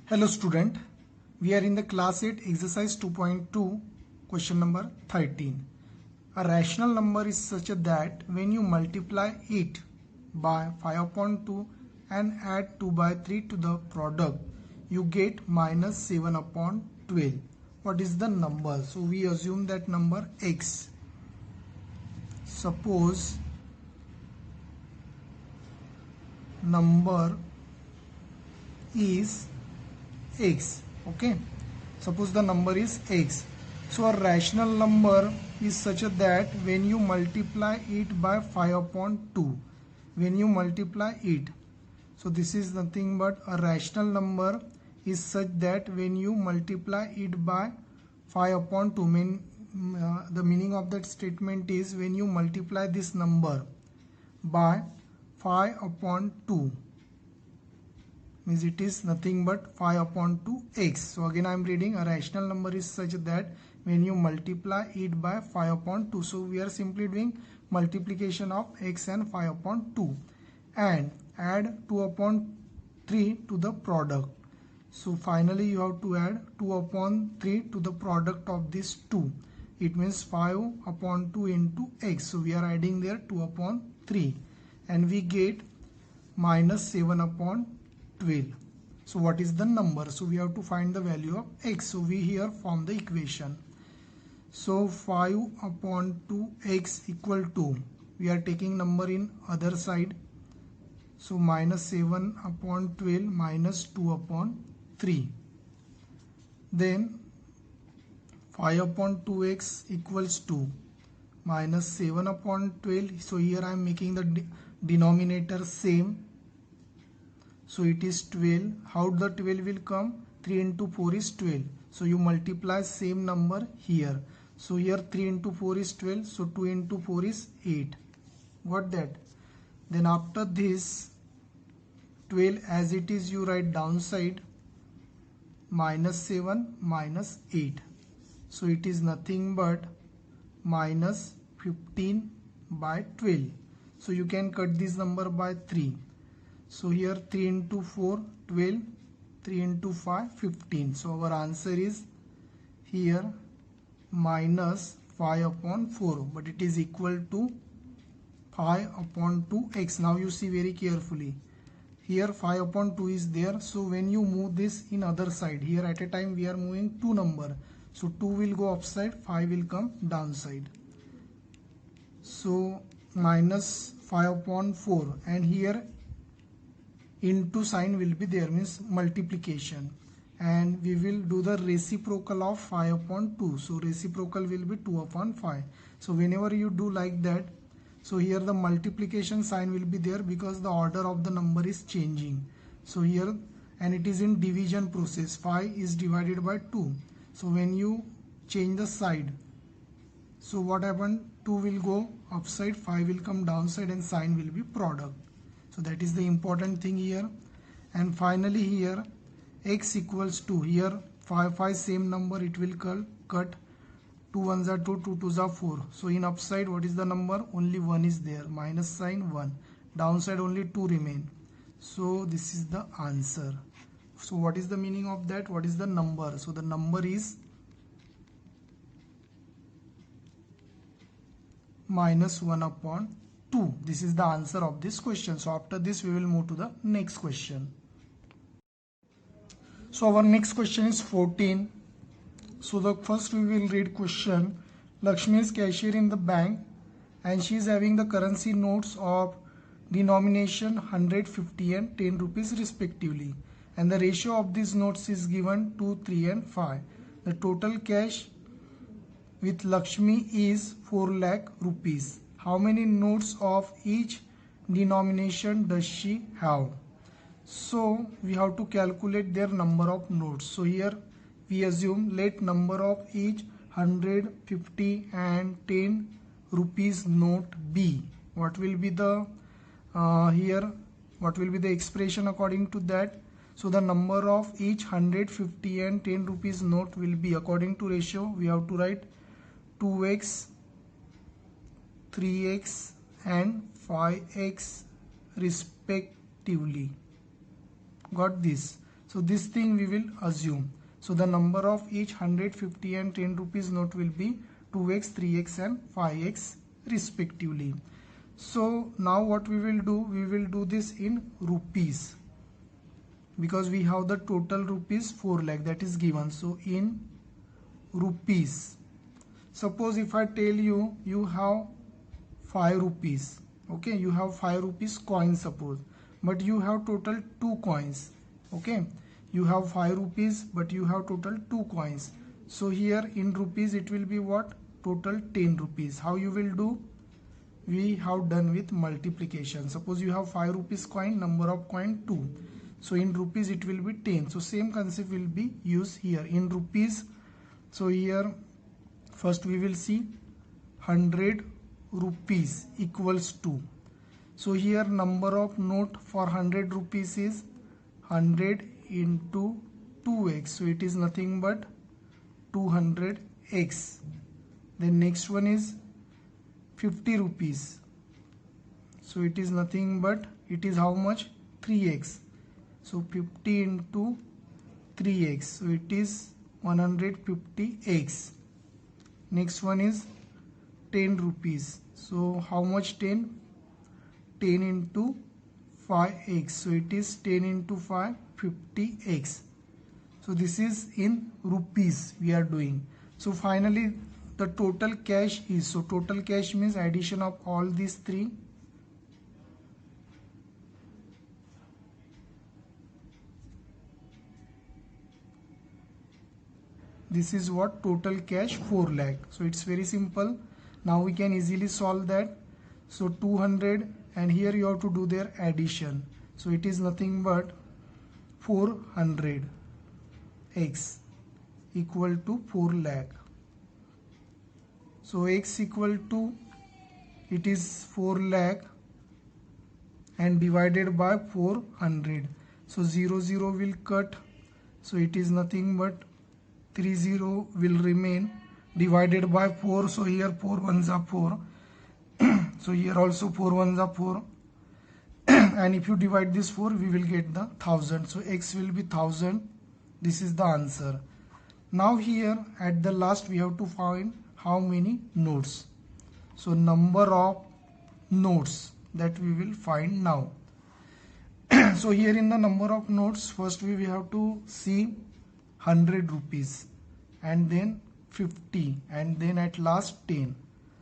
Hello student, we are in the class 8 exercise 2.2 question number 13. A rational number is such that when you multiply it by 5 upon 2 and add 2 by 3 to the product, you get minus 7 upon 12. What is the number? So we assume that number x. Suppose number is x. Okay, suppose the number is x. So a rational number is such that when you multiply it by 5 upon 2, when you multiply it, so this is nothing but a rational number is such that when you multiply it by 5 upon 2, the meaning of that statement is when you multiply this number by 5 upon 2, means it is nothing but 5 upon 2x. So again I am reading, a rational number is such that when you multiply it by 5 upon 2. So we are simply doing multiplication of x and 5 upon 2 and add 2 upon 3 to the product. So finally you have to add 2 upon 3 to the product of this 2. It means 5 upon 2 into x. So we are adding there 2 upon 3 and we get minus 7 upon 12. So what is the number? So we have to find the value of x. So we here form the equation. So 5 upon 2x equal to, we are taking number in other side. So minus 7 upon 12 minus 2 upon 3. Then 5 upon 2x equals to minus 7 upon 12. So here I am making the denominator same. So it is 12. How the 12 will come? 3 into 4 is 12. So you multiply same number here. So here 3 into 4 is 12. So 2 into 4 is 8. Got that? Then after this 12 as it is you write downside minus 7 minus 8. So it is nothing but minus 15 by 12. So you can cut this number by 3. So here 3 into 4, 12, 3 into 5, 15. So our answer is here minus 5 upon 4, but it is equal to 5 upon 2x. Now you see very carefully. Here 5 upon 2 is there. So when you move this in other side, here at a time we are moving 2 number. So 2 will go upside, 5 will come downside. So minus 5 upon 4 and here into sign will be there, means multiplication, and we will do the reciprocal of 5 upon 2. So reciprocal will be 2 upon 5. So whenever you do like that, so here the multiplication sign will be there because the order of the number is changing. So here, and it is in division process, 5 is divided by 2. So when you change the side, so what happened? 2 will go upside, 5 will come downside, and sign will be product. So that is the important thing here. And finally here x equals to, here 5 same number, it will cut 2 1s are 2, 2 2s are 4. So in upside what is the number? Only 1 is there, minus sign 1. Downside only 2 remain. So this is the answer. So what is the meaning of that? What is the number? So the number is minus 1 upon 2. This is the answer of this question. So after this we will move to the next question. So our next question is 14. So the first we will read question. Lakshmi is cashier in the bank and she is having the currency notes of denomination 100, 50 and 10 rupees respectively, and the ratio of these notes is given 2, 3 and 5. The total cash with Lakshmi is 4 lakh rupees. How many notes of each denomination does she have? So we have to calculate their number of notes. So here we assume let number of each 100, 50 and 10 rupees note be. What will be the here? What will be the expression according to that? So the number of each 100, 50 and 10 rupees note will be, according to ratio, we have to write 2x, 3x and 5x respectively. Got this? So this thing we will assume. So the number of each 100, 50 and 10 rupees note will be 2x, 3x and 5x respectively. So now what we will do this in rupees, because we have the total rupees 4 lakh that is given. So in rupees, suppose if I tell you you have 5 rupees, okay, you have 5 rupees coin suppose, but you have total 2 coins, okay, you have 5 rupees but you have total 2 coins. So here in rupees it will be what? Total 10 rupees. How you will do? We have done with multiplication. Suppose you have 5 rupees coin, number of coin 2. So in rupees it will be 10. So same concept will be used here in rupees. So here first we will see 100 rupees equals to. So here number of note for 100 rupees is 100 into 2x. So it is nothing but 200x. Then next one is 50 rupees. So it is nothing but, it is how much? 3x. So 50 into 3x. So it is 150x. Next one is 10 rupees. So how much 10? 10 into 5x. So it is 10 into 5, 50x. So this is in rupees we are doing. So finally the total cash is, so total cash means addition of all these three. This is what? Total cash 4 lakh. So it's very simple. Now we can easily solve that. So 200 and here you have to do their addition. So it is nothing but 400x equal to 4 lakh. So x equal to, it is 4 lakh and divided by 400. So 0 0 will cut. So it is nothing but 30 will remain, divided by 4. So here 4 ones are 4. So here also 4 ones are 4. And if you divide this 4, we will get the 1000. So x will be 1000. This is the answer. Now here at the last we have to find how many notes. So number of notes that we will find now. So here in the number of notes, first we have to see 100 rupees and then 50 and then at last 10.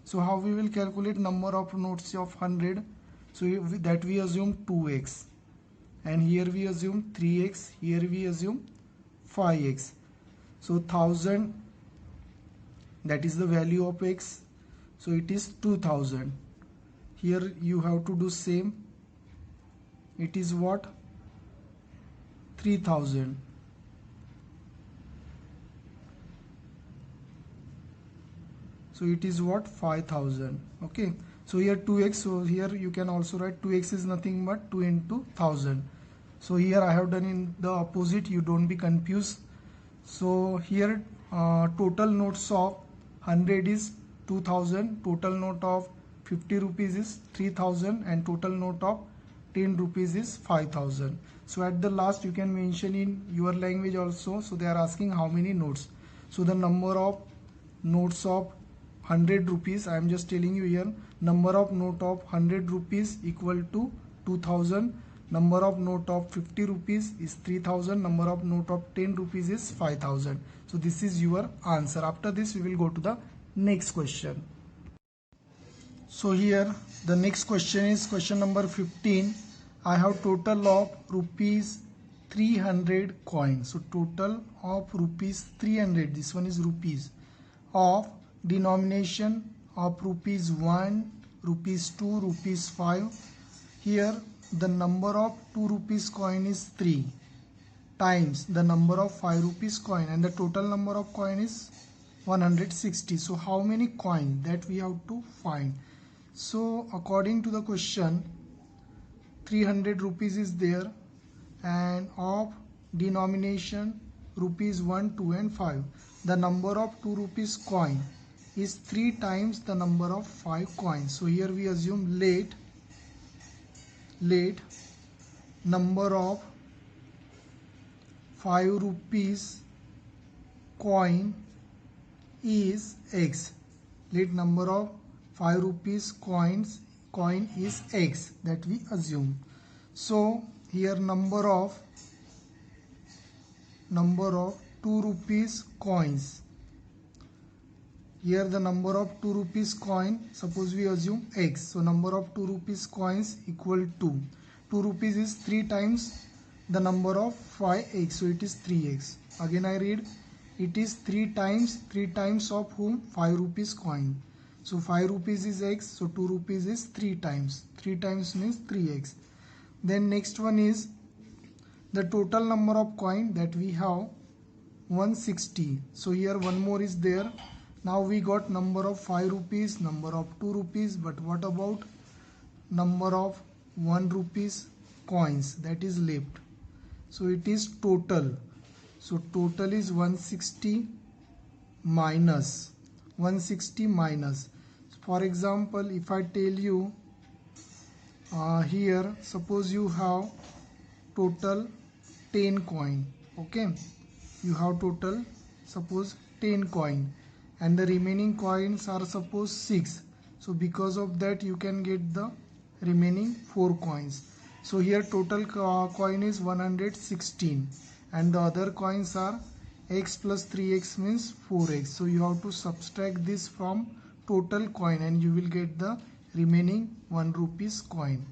So how we will calculate number of notes of 100? So that we assume 2x and here we assume 3x, here we assume 5x. So 1000, that is the value of x. So it is 2000. Here you have to do same. It is what? 3000. So it is what? 5000. Okay. So here 2x. So here you can also write 2x is nothing but 2 into 1000. So here I have done in the opposite. You don't be confused. So here total notes of 100 is 2000. Total note of 50 rupees is 3000 and total note of 10 rupees is 5000. So at the last you can mention in your language also. So they are asking how many notes. So the number of notes of 100 rupees, I am just telling you here, number of note of 100 rupees equal to 2000. Number of note of 50 rupees is 3000. Number of note of 10 rupees is 5000. So this is your answer. After this we will go to the next question. So here the next question is question number 15. I have total of rupees 300 coins. So total of rupees 300, this one is rupees, of denomination of rupees 1, rupees 2, rupees 5. Here the number of 2 rupees coin is 3 times the number of 5 rupees coin and the total number of coin is 160. So how many coin that we have to find? So according to the question, 300 rupees is there and of denomination rupees 1, 2 and 5. The number of 2 rupees coin is 3 times the number of 5 coins. So here we assume let number of 5 rupees coin is X. Let number of 5 rupees coin is X, that we assume. So here number of 2 rupees coins. Here the number of 2 rupees coin, suppose we assume X. So number of 2 rupees coins equal to 2 rupees is 3 times the number of 5x, so it is 3x. Again I read, it is 3 times of whom? 5 rupees coin. So 5 rupees is x, so 2 rupees is 3 times. 3 times means 3x. Then next one is the total number of coin, that we have 160. So here one more is there. Now we got number of 5 rupees, number of 2 rupees, but what about number of 1 rupees coins that is left? So it is total. So total is 160 minus. For example, if I tell you here, suppose you have total 10 coin. Okay, you have total, suppose 10 coin, and the remaining coins are suppose 6. So because of that you can get the remaining 4 coins. So here total coin is 116, and the other coins are x plus 3x means 4x. So you have to subtract this from total coin and you will get the remaining 1 rupees coin.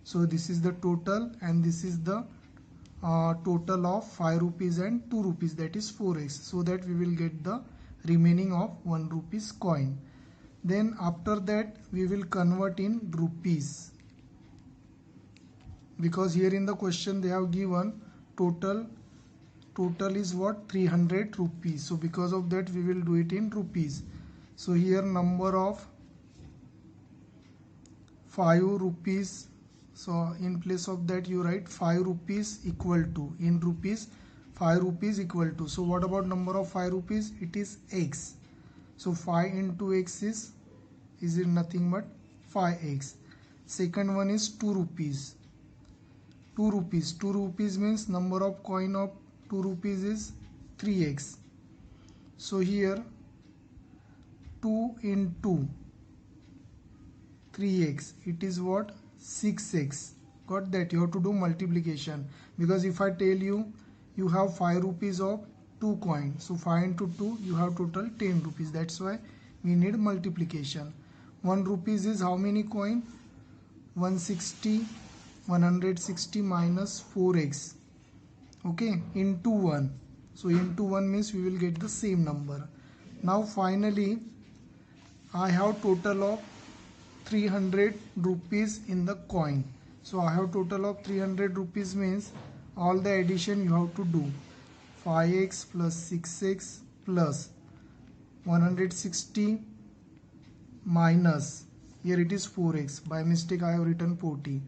So this is the total, and this is the total of 5 rupees and 2 rupees, that is 4x. So that we will get the remaining of 1 rupees coin. Then after that we will convert in rupees, because here in the question they have given total is what? 300 rupees. So because of that we will do it in rupees. So here number of 5 rupees, so in place of that you write 5 rupees equal to, in rupees 5 rupees equal to. So what about number of 5 rupees? It is x. So 5 into x is it nothing but 5x. Second one is 2 rupees. 2 rupees means number of coin of 2 rupees is 3x. So here 2 into 3x, it is what? 6x. Got that? You have to do multiplication, because if I tell you you have 5 rupees of 2 coins, so 5 into 2 you have total 10 rupees. That's why we need multiplication. 1 rupees is how many coin? 160 minus 4x, okay, into 1. So into 1 means we will get the same number. Now finally I have total of 300 rupees in the coin. So I have total of 300 rupees means all the addition you have to do. 5x plus 6x plus 160 minus, here it is 4x, by mistake I have written 40.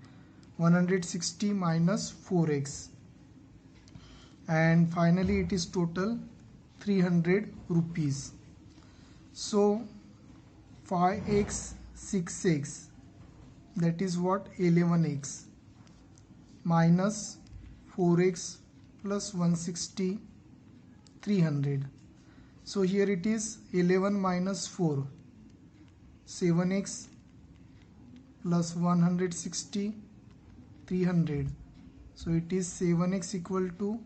160 minus 4x, and finally it is total 300 rupees. So 5x 6x, that is what? 11x minus 4x plus 160 300. So here it is 11 minus 4, 7x plus 160 300. So it is 7x equal to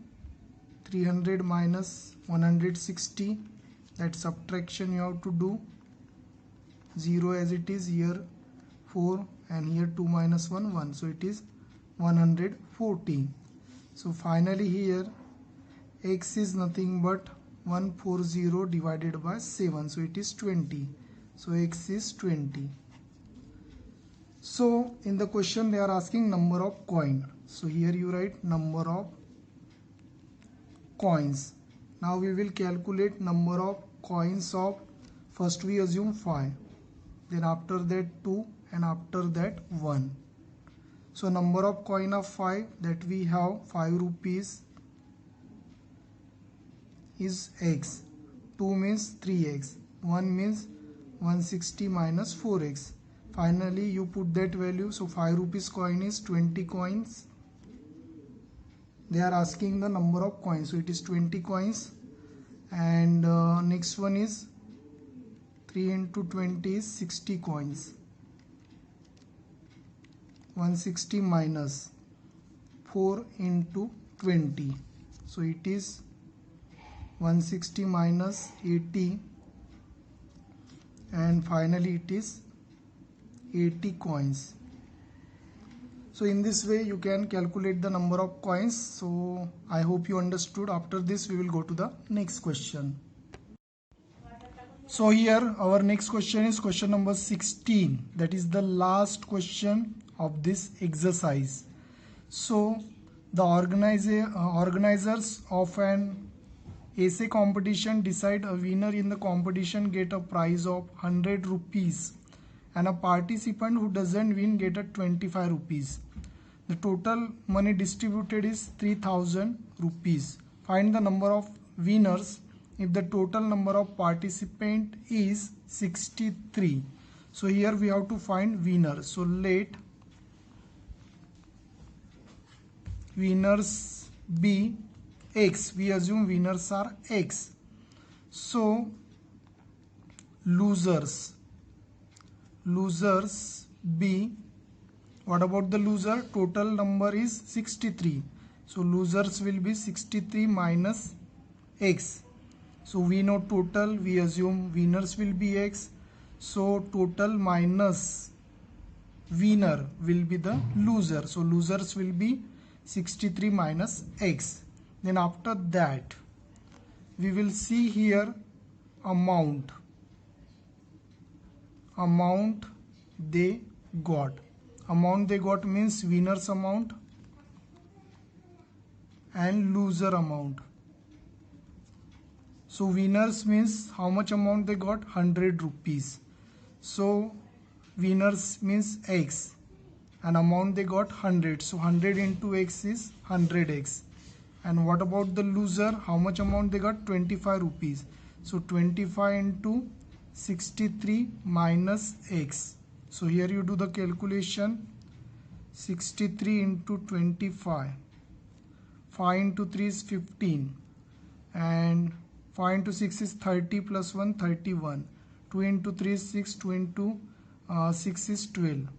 300 minus 160. That subtraction you have to do. 0 as it is, here 4, and here 2 minus 1 1. So it is 140. So finally here x is nothing but 140 divided by 7. So it is 20. So x is 20. So in the question they are asking number of coin. So here you write number of coins. Now we will calculate number of coins of, first we assume 5, then after that 2, and after that 1. So number of coin of 5, that we have 5 rupees is x, 2 means 3x, 1 means 160 minus 4x. Finally you put that value. So 5 rupees coin is 20 coins, they are asking the number of coins, so it is 20 coins. And next one is 3 into 20 is 60 coins. 160 minus 4 into 20, so it is 160 minus 80, and finally it is 80 coins. So in this way you can calculate the number of coins. So I hope you understood. After this we will go to the next question. So here our next question is question number 16. That is the last question of this exercise. So the organizers of an essay competition decide a winner in the competition get a prize of 100 rupees and a participant who doesn't win get a 25 rupees. The total money distributed is 3000 rupees. Find the number of winners if the total number of participants is 63. So here we have to find winners. So let winners be X. We assume winners are X. So losers be, what about the loser? Total number is 63. So losers will be 63 minus X. So we know total, we assume winners will be X. So total minus winner will be the loser. So losers will be 63 minus X. Then after that we will see here amount they got. Amount they got means winners amount and loser amount. So winners means how much amount they got? 100 rupees. So winners means X and amount they got 100. So 100 into X is 100X. And what about the loser? How much amount they got? 25 rupees. So 25 into 63 minus X. So here you do the calculation. 63 into 25. 5 into 3 is 15. And 5 into 6 is 30 plus 1, 31. 2 into 3 is 6. 2 into 6 is 12.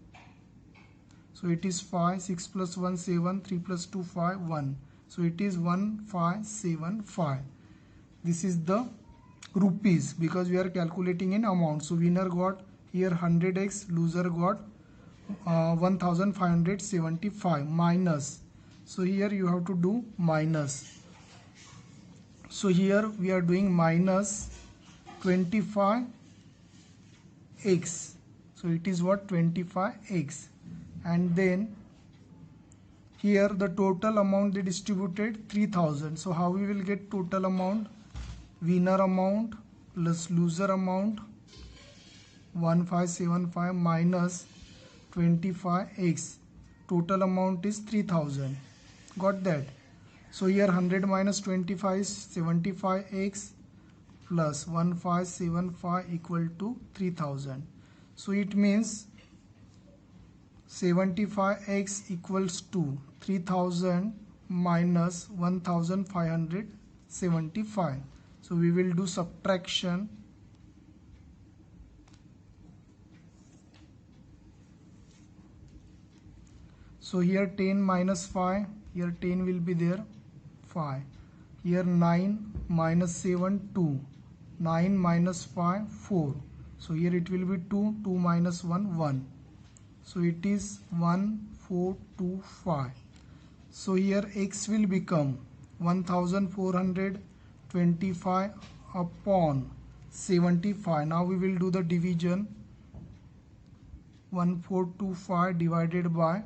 So it is 5. 6 plus 1, 7. 3 plus 2, 5, 1. So it is 1575. This is the rupees because we are calculating in amount. So winner got here 100x, loser got 1575 minus. So here you have to do minus. So here we are doing minus 25x. So it is what? 25x. And then here the total amount they distributed 3000. So how we will get total amount? Winner amount plus loser amount 1575 minus 25x. Total amount is 3000. Got that? So here 100 minus 25 is 75x plus 1575 equal to 3000. So it means 75x equals to 3000 minus 1575. So we will do subtraction. So here 10 minus 5, here 10 will be there, 5. Here 9 minus 7, 2. 9 minus 5, 4. So here it will be 2, 2 minus 1, 1. So it is 1425. So here x will become 1425 upon 75. Now we will do the division. 1425 divided by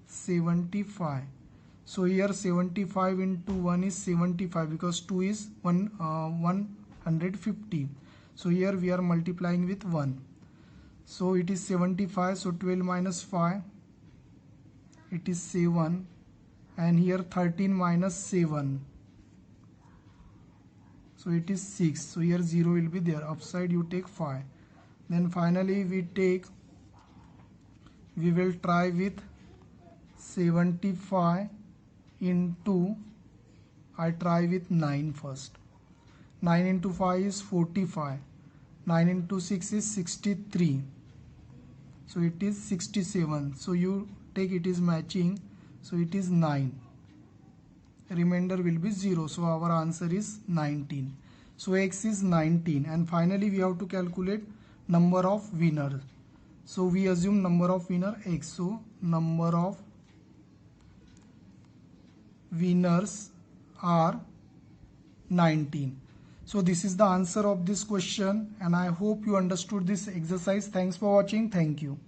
75. So here 75 into 1 is 75 because 2 is 150. So here we are multiplying with 1. So it is 75. So 12 minus 5, it is 7. And here 13 minus 7. So it is 6. So here 0 will be there. Upside you take 5. Then finally we will try with 75 into, I try with 9 first. 9 into 5 is 45. 9 into 6 is 63. So it is 67. So you take it is matching. So it is 9. Remainder will be 0. So our answer is 19. So X is 19. And finally we have to calculate number of winners. So we assume number of winner X. So number of winners are 19. So this is the answer of this question, and I hope you understood this exercise. Thanks for watching. Thank you.